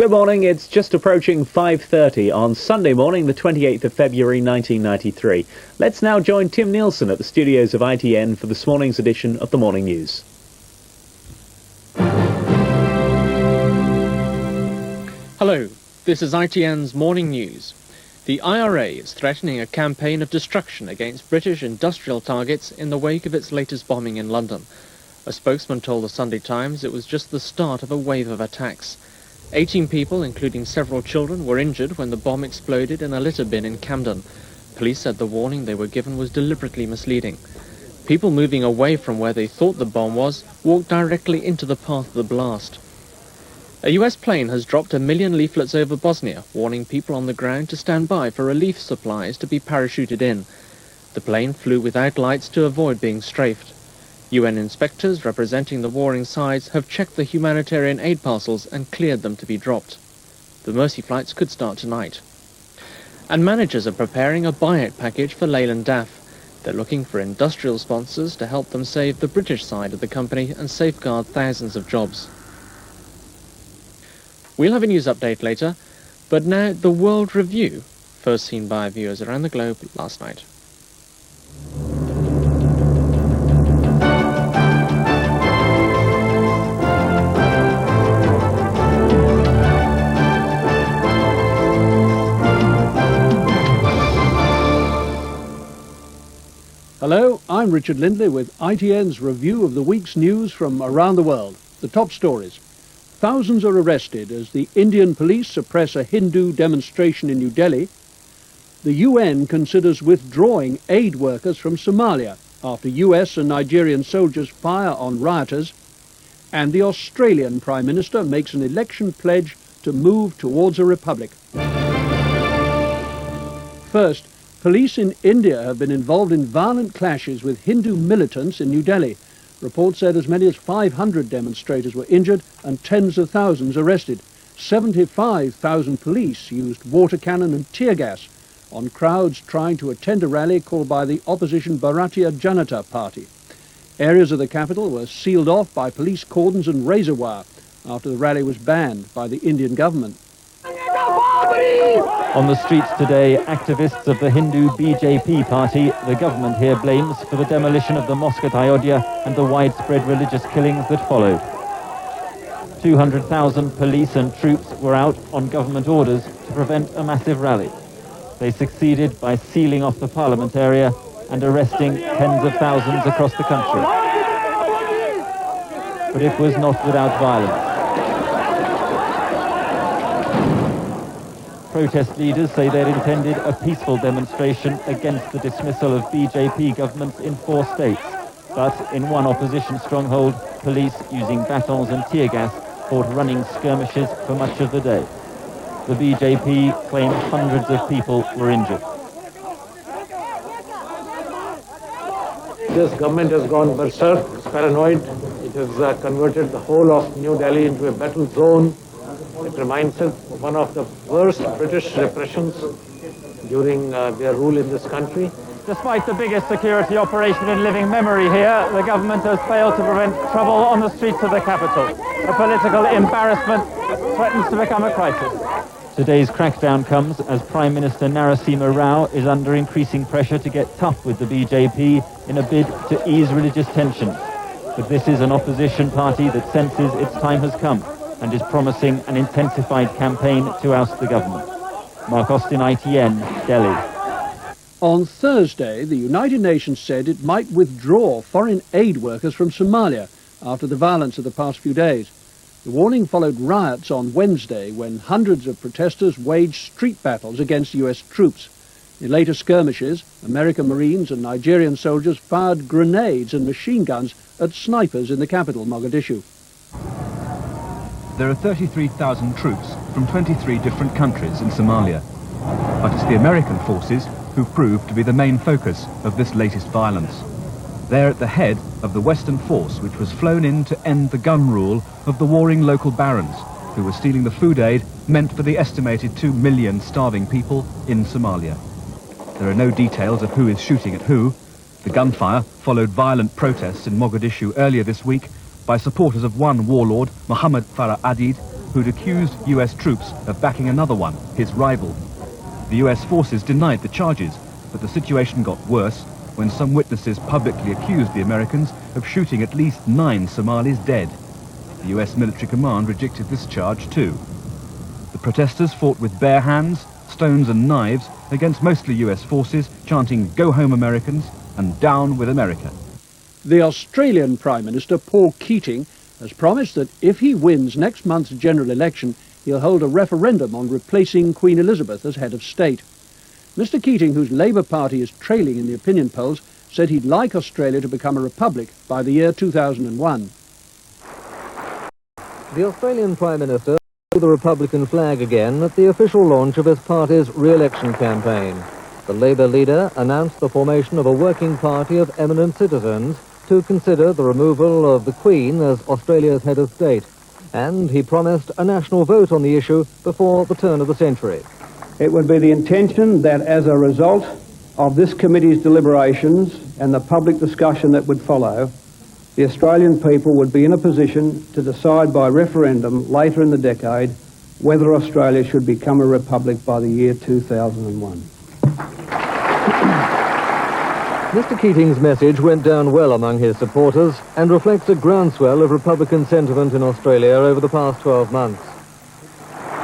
Good morning, it's just approaching 5:30 on Sunday morning, the 28th of February 1993. Let's now join Tim Nielsen at the studios of ITN for this morning's edition of the Morning News. Hello, this is ITN's Morning News. The IRA is threatening a campaign of destruction against British industrial targets in the wake of its latest bombing in London. A spokesman told the Sunday Times it was just the start of a wave of attacks. 18 people, including several children, were injured when the bomb exploded in a litter bin in Camden. Police said the warning they were given was deliberately misleading. People moving away from where they thought the bomb was walked directly into the path of the blast. A US plane has dropped 1 million leaflets over Bosnia, warning people on the ground to stand by for relief supplies to be parachuted in. The plane flew without lights to avoid being strafed. UN inspectors representing the warring sides have checked the humanitarian aid parcels and cleared them to be dropped. The Mercy flights could start tonight. And managers are preparing a buyout package for Leyland DAF. They're looking for industrial sponsors to help them save the British side of the company and safeguard thousands of jobs. We'll have a news update later, but now the World Review, first seen by viewers around the globe last night. Hello, I'm Richard Lindley with ITN's review of the week's news from around the world. The top stories. Thousands are arrested as the Indian police suppress a Hindu demonstration in New Delhi. The UN considers withdrawing aid workers from Somalia after US and Nigerian soldiers fire on rioters. And the Australian Prime Minister makes an election pledge to move towards a republic. First, police in India have been involved in violent clashes with Hindu militants in New Delhi. Reports said as many as 500 demonstrators were injured and tens of thousands arrested. 75,000 police used water cannon and tear gas on crowds trying to attend a rally called by the opposition Bharatiya Janata Party. Areas of the capital were sealed off by police cordons and razor wire after the rally was banned by the Indian government. On the streets today, activists of the Hindu BJP party, the government here blames for the demolition of the mosque at Ayodhya and the widespread religious killings that followed. 200,000 police and troops were out on government orders to prevent a massive rally. They succeeded by sealing off the parliament area and arresting tens of thousands across the country. But it was not without violence. Protest leaders say they'd intended a peaceful demonstration against the dismissal of BJP governments in 4 states. But in one opposition stronghold, police using batons and tear gas fought running skirmishes for much of the day. The BJP claimed hundreds of people were injured. This government has gone berserk, it's paranoid. It has converted the whole of New Delhi into a battle zone. It reminds us of one of the worst British repressions during their rule in this country. Despite the biggest security operation in living memory here, the government has failed to prevent trouble on the streets of the capital. A political embarrassment threatens to become a crisis. Today's crackdown comes as Prime Minister Narasimha Rao is under increasing pressure to get tough with the BJP in a bid to ease religious tensions. But this is an opposition party that senses its time has come and is promising an intensified campaign to oust the government. Mark Austin, ITN, Delhi. On Thursday, the United Nations said it might withdraw foreign aid workers from Somalia after the violence of the past few days. The warning followed riots on Wednesday when hundreds of protesters waged street battles against US troops. In later skirmishes, American Marines and Nigerian soldiers fired grenades and machine guns at snipers in the capital, Mogadishu. There are 33,000 troops from 23 different countries in Somalia. But it's the American forces who've proved to be the main focus of this latest violence. They're at the head of the Western force which was flown in to end the gun rule of the warring local barons who were stealing the food aid meant for the estimated 2 million starving people in Somalia. There are no details of who is shooting at who. The gunfire followed violent protests in Mogadishu earlier this week by supporters of one warlord, Mohammed Farah Adid, who'd accused US troops of backing another one, his rival. The US forces denied the charges, but the situation got worse when some witnesses publicly accused the Americans of shooting at least 9 Somalis dead. The US military command rejected this charge too. The protesters fought with bare hands, stones and knives against mostly US forces, chanting "Go home Americans" and "Down with America." The Australian Prime Minister, Paul Keating, has promised that if he wins next month's general election, he'll hold a referendum on replacing Queen Elizabeth as head of state. Mr Keating, whose Labour Party is trailing in the opinion polls, said he'd like Australia to become a republic by the year 2001. The Australian Prime Minister flew the Republican flag again at the official launch of his party's re-election campaign. The Labour leader announced the formation of a working party of eminent citizens to consider the removal of the Queen as Australia's head of state. And he promised a national vote on the issue before the turn of the century. It would be the intention that as a result of this committee's deliberations and the public discussion that would follow, the Australian people would be in a position to decide by referendum later in the decade whether Australia should become a republic by the year 2001. Mr Keating's message went down well among his supporters and reflects a groundswell of Republican sentiment in Australia over the past 12 months.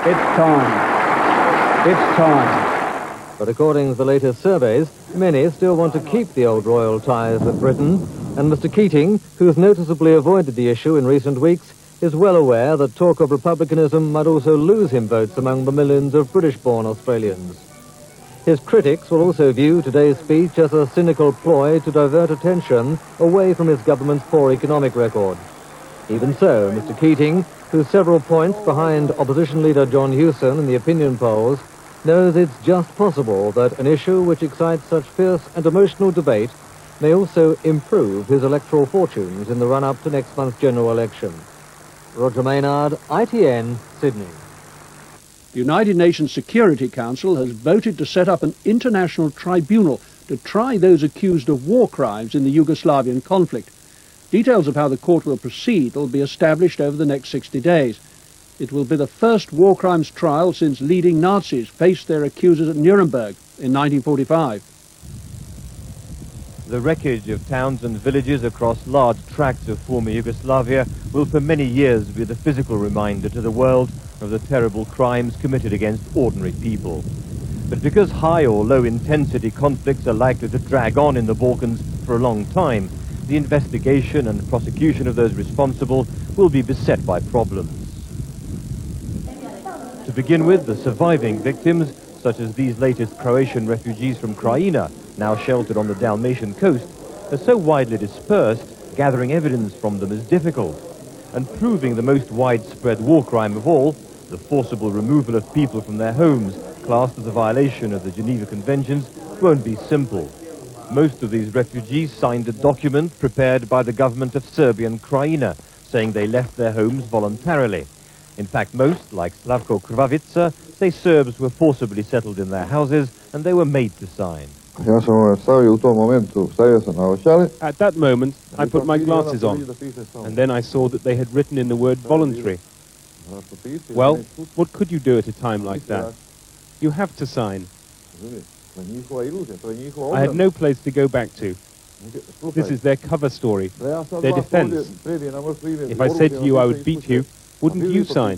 It's time. It's time. But according to the latest surveys, many still want to keep the old royal ties with Britain, and Mr Keating, who's noticeably avoided the issue in recent weeks, is well aware that talk of republicanism might also lose him votes among the millions of British-born Australians. His critics will also view today's speech as a cynical ploy to divert attention away from his government's poor economic record. Even so, Mr Keating, who's several points behind opposition leader John Hewson in the opinion polls, knows it's just possible that an issue which excites such fierce and emotional debate may also improve his electoral fortunes in the run-up to next month's general election. Roger Maynard, ITN, Sydney. The United Nations Security Council has voted to set up an international tribunal to try those accused of war crimes in the Yugoslavian conflict. Details of how the court will proceed will be established over the next 60 days. It will be the first war crimes trial since leading Nazis faced their accusers at Nuremberg in 1945. The wreckage of towns and villages across large tracts of former Yugoslavia will for many years be the physical reminder to the world of the terrible crimes committed against ordinary people. But because high or low intensity conflicts are likely to drag on in the Balkans for a long time, the investigation and prosecution of those responsible will be beset by problems. To begin with, the surviving victims, such as these latest Croatian refugees from Krajina, now sheltered on the Dalmatian coast, are so widely dispersed, gathering evidence from them is difficult. And proving the most widespread war crime of all, the forcible removal of people from their homes, classed as a violation of the Geneva Conventions, won't be simple. Most of these refugees signed a document prepared by the government of Serbian Krajina, saying they left their homes voluntarily. In fact, most, like Slavko Krvavica, say Serbs were forcibly settled in their houses and they were made to sign. At that moment, I put my glasses on, and then I saw that they had written in the word voluntary. Well, what could you do at a time like that? You have to sign. I had no place to go back to. This is their cover story, their defense. If I said to you I would beat you, wouldn't you sign?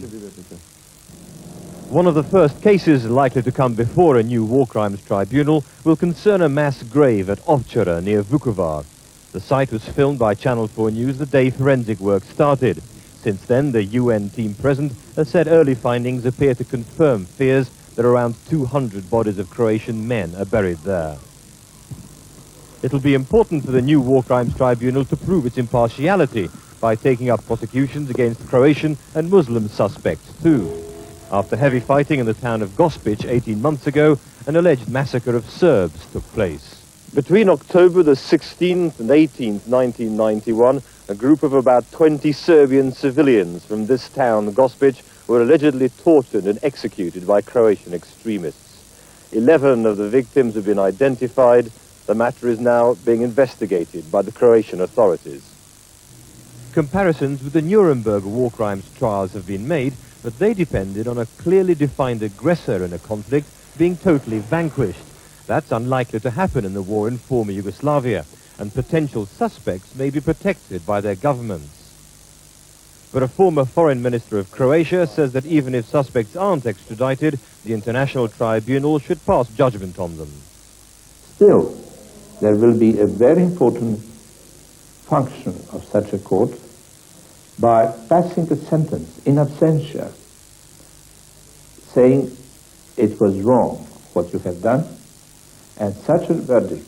One of the first cases likely to come before a new war crimes tribunal will concern a mass grave at Ovčara near Vukovar. The site was filmed by Channel 4 News the day forensic work started. Since then, the UN team present has said early findings appear to confirm fears that around 200 bodies of Croatian men are buried there. It'll be important for the new war crimes tribunal to prove its impartiality by taking up prosecutions against Croatian and Muslim suspects too. After heavy fighting in the town of Gospic 18 months ago, an alleged massacre of Serbs took place. Between October the 16th and 18th, 1991, a group of about 20 Serbian civilians from this town, Gospic, were allegedly tortured and executed by Croatian extremists. 11 of the victims have been identified. The matter is now being investigated by the Croatian authorities. Comparisons with the Nuremberg war crimes trials have been made, but they depended on a clearly defined aggressor in a conflict being totally vanquished. That's unlikely to happen in the war in former Yugoslavia, and potential suspects may be protected by their governments. But a former foreign minister of Croatia says that even if suspects aren't extradited, the International Tribunal should pass judgment on them. Still, there will be a very important function of such a court by passing a sentence in absentia saying it was wrong what you have done, and such a verdict,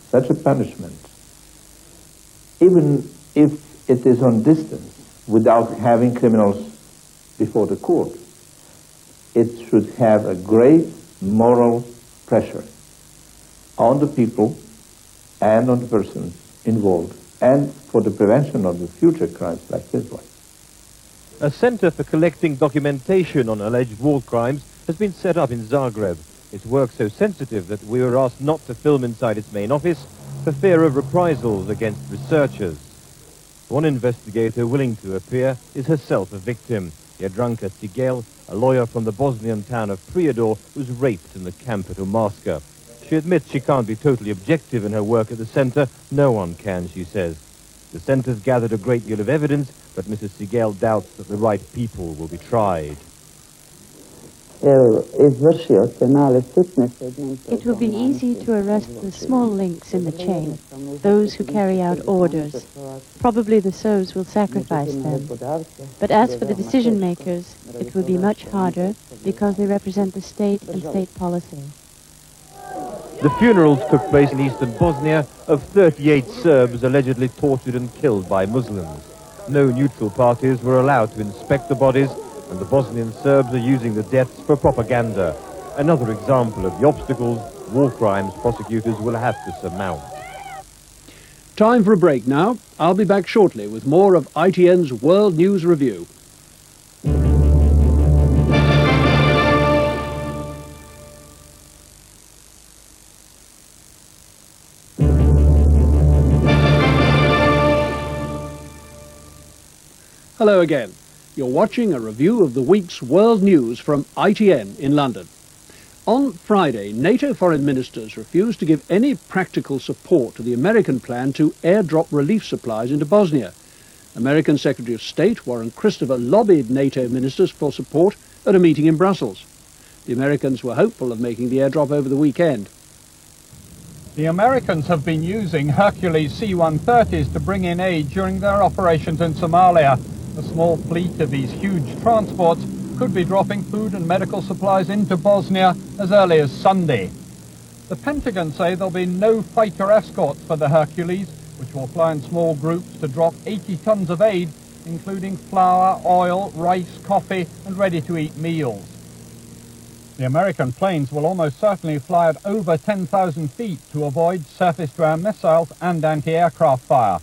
such a punishment, even if it is on distance, without having criminals before the court, it should have a great moral pressure on the people and on the persons involved, and for the prevention of the future crimes like this one. A center for collecting documentation on alleged war crimes has been set up in Zagreb. Its work so sensitive that we were asked not to film inside its main office for fear of reprisals against researchers. One investigator willing to appear is herself a victim. Jadranka Tigel, a lawyer from the Bosnian town of Prijedor, was raped in the camp at Umarska. She admits she can't be totally objective in her work at the center. No one can, she says. The center's gathered a great deal of evidence, but Mrs. Tigel doubts that the right people will be tried. It will be easy to arrest the small links in the chain, those who carry out orders. Probably the Serbs will sacrifice them. But as for the decision makers, it will be much harder because they represent the state and state policy. The funerals took place in eastern Bosnia of 38 Serbs allegedly tortured and killed by Muslims. No neutral parties were allowed to inspect the bodies, and the Bosnian Serbs are using the deaths for propaganda. Another example of the obstacles war crimes prosecutors will have to surmount. Time for a break now. I'll be back shortly with more of ITN's World News Review. Hello again. You're watching a review of the week's world news from ITN in London. On Friday, NATO foreign ministers refused to give any practical support to the American plan to airdrop relief supplies into Bosnia. American Secretary of State Warren Christopher lobbied NATO ministers for support at a meeting in Brussels. The Americans were hopeful of making the airdrop over the weekend. The Americans have been using Hercules C-130s to bring in aid during their operations in Somalia. A small fleet of these huge transports could be dropping food and medical supplies into Bosnia as early as Sunday. The Pentagon say there'll be no fighter escorts for the Hercules, which will fly in small groups to drop 80 tons of aid, including flour, oil, rice, coffee, and ready-to-eat meals. The American planes will almost certainly fly at over 10,000 feet to avoid surface-to-air missiles and anti-aircraft fire.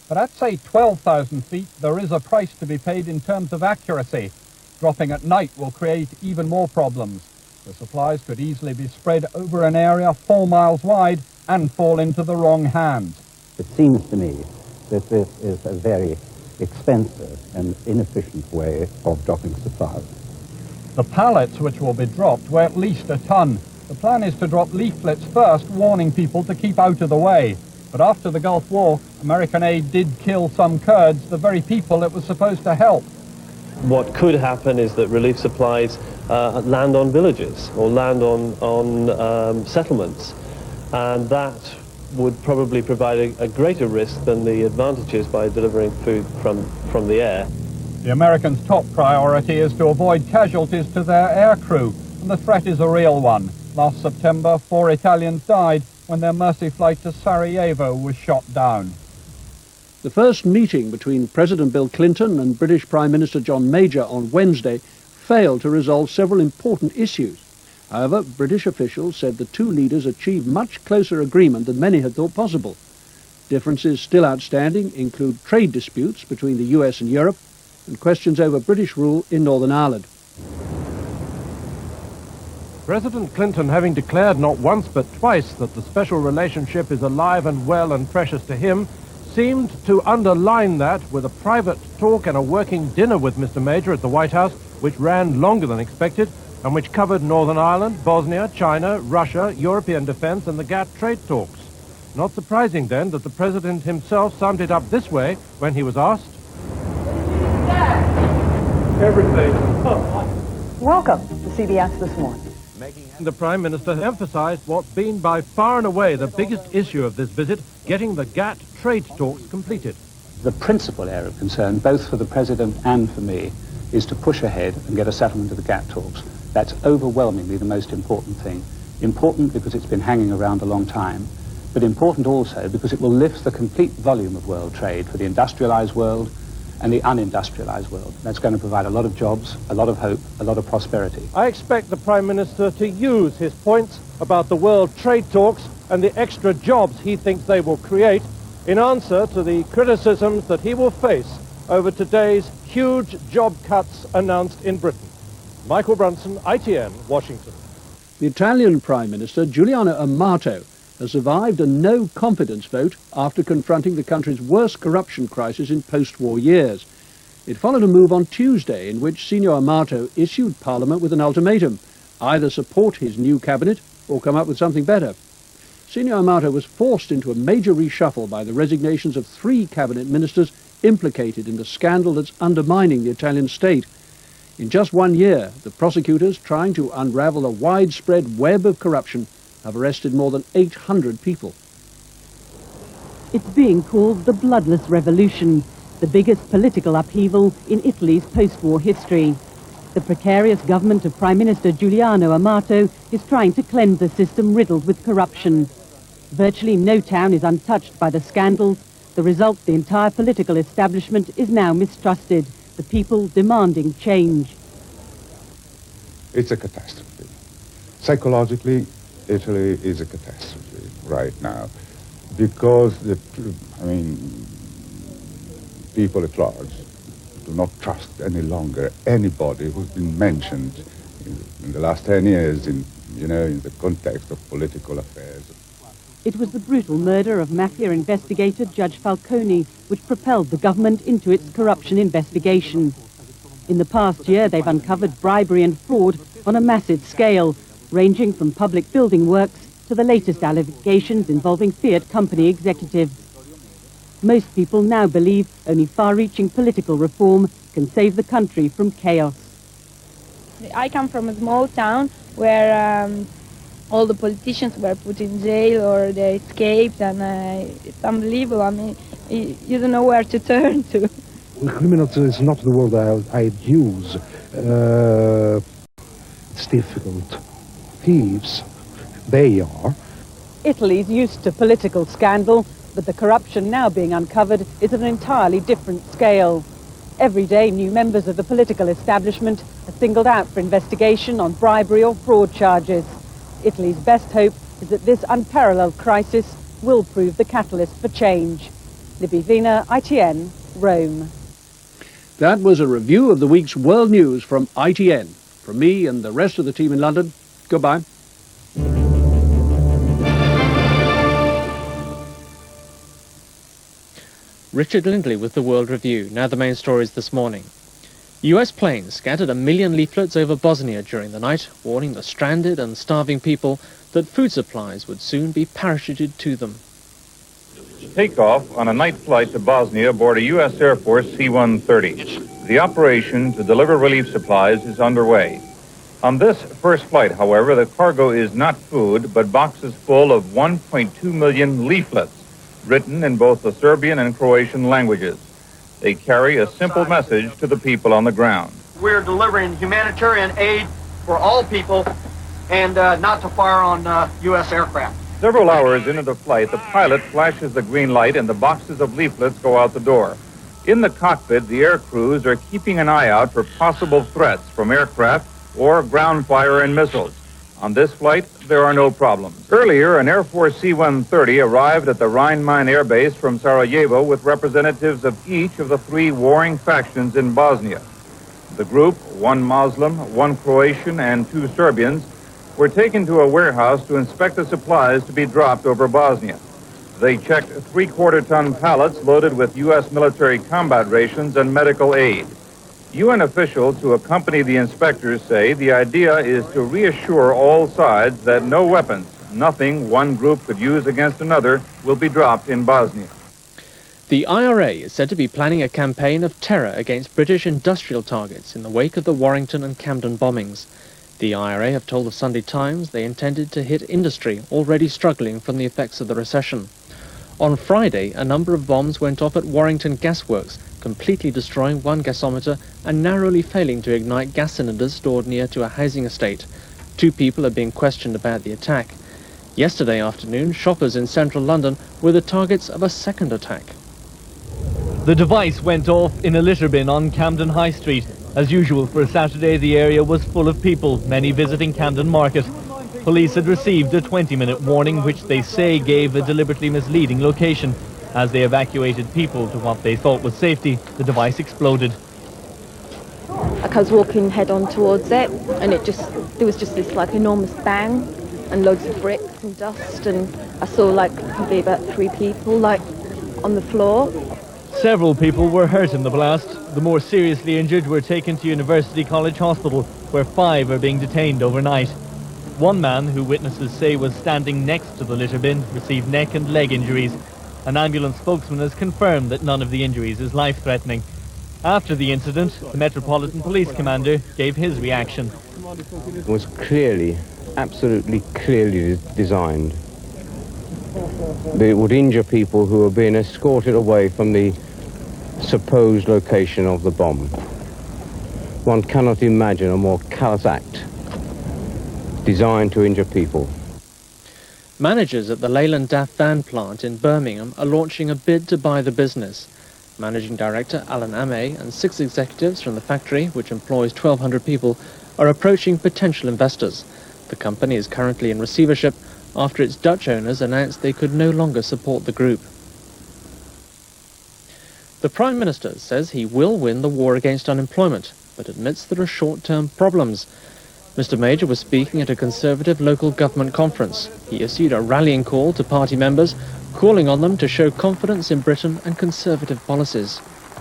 But at, say, 12,000 feet, there is a price to be paid in terms of accuracy. Dropping at night will create even more problems. The supplies could easily be spread over an area 4 miles wide and fall into the wrong hands. It seems to me that this is a very expensive and inefficient way of dropping supplies. The pallets which will be dropped weigh at least a ton. The plan is to drop leaflets first, warning people to keep out of the way. But after the Gulf War, American aid did kill some Kurds, the very people it was supposed to help. What could happen is that relief supplies land on villages or land on settlements, and that would probably provide a greater risk than the advantages by delivering food from the air. The Americans' top priority is to avoid casualties to their air crew, and the threat is a real one. Last September, 4 Italians died when their Mercy flight to Sarajevo was shot down. The first meeting between President Bill Clinton and British Prime Minister John Major on Wednesday failed to resolve several important issues. However, British officials said the two leaders achieved much closer agreement than many had thought possible. Differences still outstanding include trade disputes between the US and Europe and questions over British rule in Northern Ireland. President Clinton, having declared not once but twice that the special relationship is alive and well and precious to him, seemed to underline that with a private talk and a working dinner with Mr. Major at the White House which ran longer than expected and which covered Northern Ireland, Bosnia, China, Russia, European defence and the GATT trade talks. Not surprising, then, that the President himself summed it up this way when he was asked. Everything. Welcome to CBS This Morning. The Prime Minister emphasised what's been by far and away the biggest issue of this visit, getting the GATT trade talks completed. The principal area of concern, both for the President and for me, is to push ahead and get a settlement of the GATT talks. That's overwhelmingly the most important thing. Important because it's been hanging around a long time, but important also because it will lift the complete volume of world trade for the industrialised world and the unindustrialised world. That's going to provide a lot of jobs, a lot of hope, a lot of prosperity. I expect the Prime Minister to use his points about the world trade talks and the extra jobs he thinks they will create in answer to the criticisms that he will face over today's huge job cuts announced in Britain. Michael Brunson, ITN, Washington. The Italian Prime Minister, Giuliano Amato, has survived a no-confidence vote after confronting the country's worst corruption crisis in post-war years. It followed a move on Tuesday in which Signor Amato issued Parliament with an ultimatum: either support his new cabinet or come up with something better. Signor Amato was forced into a major reshuffle by the resignations of 3 cabinet ministers implicated in the scandal that's undermining the Italian state. In just 1 year, the prosecutors, trying to unravel a widespread web of corruption, have arrested more than 800 people. It's being called the Bloodless Revolution, the biggest political upheaval in Italy's post-war history. The precarious government of Prime Minister Giuliano Amato is trying to cleanse a system riddled with corruption. Virtually no town is untouched by the scandals. The result, the entire political establishment is now mistrusted, the people demanding change. It's a catastrophe. Psychologically, Italy is a catastrophe right now because people at large do not trust any longer anybody who's been mentioned in the last 10 years in the context of political affairs. It was the brutal murder of mafia investigator Judge Falcone which propelled the government into its corruption investigation. In the past year, they've uncovered bribery and fraud on a massive scale, ranging from public building works to the latest allegations involving Fiat company executives. Most people now believe only far-reaching political reform can save the country from chaos. I come from a small town where all the politicians were put in jail or they escaped, and it's unbelievable. I mean, you don't know where to turn to. Criminals is not the word I'd use. It's difficult. Thieves, they are. Italy's used to political scandal, but the corruption now being uncovered is at an entirely different scale. Every day, new members of the political establishment are singled out for investigation on bribery or fraud charges. Italy's best hope is that this unparalleled crisis will prove the catalyst for change. Libby Vina, ITN, Rome. That was a review of the week's world news from ITN. From me and the rest of the team in London, goodbye. Richard Lindley with the World Review. Now the main stories this morning. US planes scattered 1 million leaflets over Bosnia during the night, warning the stranded and starving people that food supplies would soon be parachuted to them. Takeoff on a night flight to Bosnia aboard a U.S. Air Force C-130. The operation to deliver relief supplies is underway. On this first flight, however, the cargo is not food, but boxes full of 1.2 million leaflets, written in both the Serbian and Croatian languages. They carry a simple message to the people on the ground. We're delivering humanitarian aid for all people and not to fire on U.S. aircraft. Several hours into the flight, the pilot flashes the green light and the boxes of leaflets go out the door. In the cockpit, the air crews are keeping an eye out for possible threats from aircraft or ground fire and missiles. On this flight, there are no problems. Earlier, an Air Force C-130 arrived at the Rhine-Main Air Base from Sarajevo with representatives of each of the 3 warring factions in Bosnia. The group, 1 Muslim, 1 Croatian, and 2 Serbians, were taken to a warehouse to inspect the supplies to be dropped over Bosnia. They checked 3/4-ton pallets loaded with U.S. military combat rations and medical aid. UN officials who accompany the inspectors say the idea is to reassure all sides that no weapons, nothing one group could use against another, will be dropped in Bosnia. The IRA is said to be planning a campaign of terror against British industrial targets in the wake of the Warrington and Camden bombings. The IRA have told the Sunday Times they intended to hit industry already struggling from the effects of the recession. On Friday, a number of bombs went off at Warrington Gasworks, completely destroying one gasometer and narrowly failing to ignite gas cylinders stored near to a housing estate. 2 people are being questioned about the attack. Yesterday afternoon, shoppers in central London were the targets of a second attack. The device went off in a litter bin on Camden High Street. As usual for a Saturday, the area was full of people, many visiting Camden Market. Police had received a 20-minute warning, which they say gave a deliberately misleading location. As they evacuated people to what they thought was safety, the device exploded. Like I was walking head-on towards it, and there was just this like enormous bang, and loads of bricks and dust, and I saw like probably about 3 people like on the floor. Several people were hurt in the blast. The more seriously injured were taken to University College Hospital, where 5 are being detained overnight. One man, who witnesses say was standing next to the litter bin, received neck and leg injuries. An ambulance spokesman has confirmed that none of the injuries is life-threatening. After the incident, the Metropolitan Police Commander gave his reaction. It was clearly, absolutely clearly designed. It would injure people who were being escorted away from the supposed location of the bomb. One cannot imagine a more callous act designed to injure people. Managers at the Leyland DAF van plant in Birmingham are launching a bid to buy the business. Managing Director Alan Amey and 6 executives from the factory, which employs 1,200 people, are approaching potential investors. The company is currently in receivership after its Dutch owners announced they could no longer support the group. The Prime Minister says he will win the war against unemployment, but admits there are short-term problems. Mr Major was speaking at a Conservative local government conference. He issued a rallying call to party members, calling on them to show confidence in Britain and Conservative policies.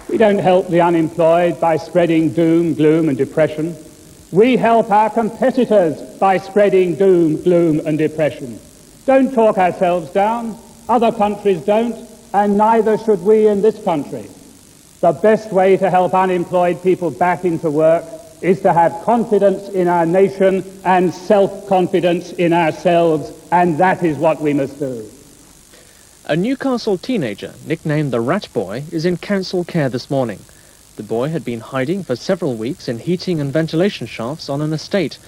We don't help the unemployed by spreading doom, gloom and depression. We help our competitors by spreading doom, gloom and depression. Don't talk ourselves down. Other countries don't, and neither should we in this country. The best way to help unemployed people back into work is to have confidence in our nation and self-confidence in ourselves, and that is what we must do. A Newcastle teenager, nicknamed the Rat Boy, is in council care this morning. The boy had been hiding for several weeks in heating and ventilation shafts on an estate.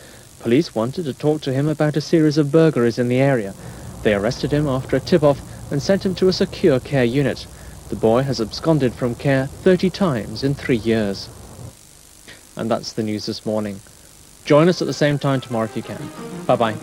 Police wanted to talk to him about a series of burglaries in the area. They arrested him after a tip-off and sent him to a secure care unit. The boy has absconded from care 30 times in 3 years. And that's the news this morning. Join us at the same time tomorrow if you can. Bye-bye.